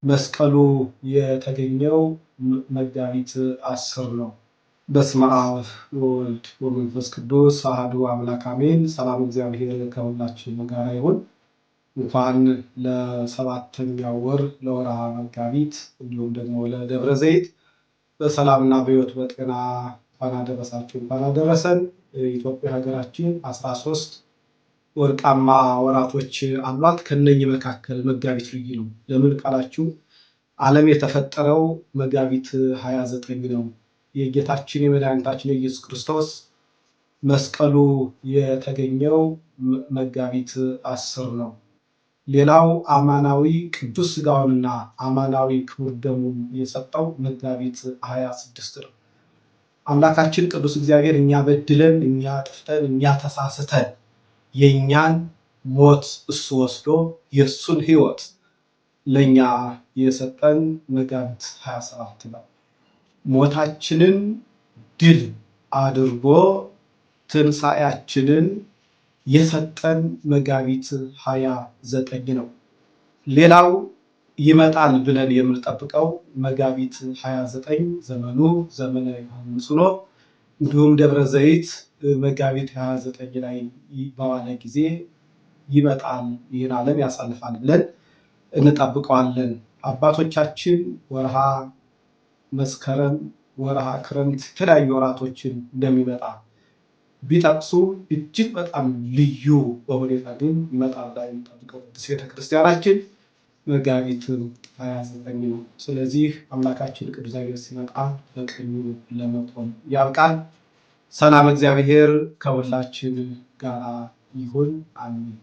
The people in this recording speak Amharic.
መስቀሉ የተገኘው መጋቢት 10 ነው። በስመ አብ ወወልድ ወመንፈስ ቅዱስ አሐዱ አምላክ አሜን። ሰላም እግዚአብሔር ከሁላችን ጋር ይሁን። እንኳን ለሰባተኛው ወር ለወርሃ መጋቢት እንዲሁም ደግሞ ለደብረ ዘይት በሰላምና በሕይወት በጤና እንኳን አደረሳችሁ እንኳን አደረሰን። ኢትዮጵያ ሀገራችን 13 ወርቃማ ወራቶች አሏት። ከነኚህ መካከል መጋቢት ልዩ ነው። ለምን ቃላችሁ ዓለም የተፈጠረው መጋቢት 29 ነው። የጌታችን የመድኃኒታችን የኢየሱስ ክርስቶስ መስቀሉ የተገኘው መጋቢት 10 ነው። ሌላው አማናዊ ቅዱስ ሥጋውንና አማናዊ ክቡር ደሙን የሰጠው መጋቢት 26 ነው። አምላካችን ቅዱስ እግዚአብሔር እኛ በድለን እኛ ጥፍተን እኛ ተሳስተን የእኛን ሞት እሱ ወስዶ የእሱን ሕይወት ለእኛ የሰጠን መጋቢት 27 ነው። ሞታችንን ድል አድርጎ ትንሣኤያችንን የሰጠን መጋቢት 29 ነው። ሌላው ይመጣል ብለን የምንጠብቀው መጋቢት 29 ዘመኑ ዘመነ ዮሐንስ ሆኖ እንዲሁም ደብረ ዘይት መጋቢት 29 ላይ በዋለ ጊዜ ይመጣል፣ ይህን ዓለም ያሳልፋል ብለን እንጠብቀዋለን። አባቶቻችን ወርሃ መስከረም፣ ወርሃ ክረምት የተለያዩ ወራቶችን እንደሚመጣ ቢጠቅሱ እጅግ በጣም ልዩ በሁኔታ ግን ይመጣል ላይ የሚጠብቀው ቤተክርስቲያናችን መጋቢት 29 ነው። ስለዚህ አምላካችን ቅዱስ እግዚአብሔር ሲመጣ በቀኙ ለመቆም ያብቃን። ሰላም እግዚአብሔር ከሁላችን ጋር ይሁን። አሜን።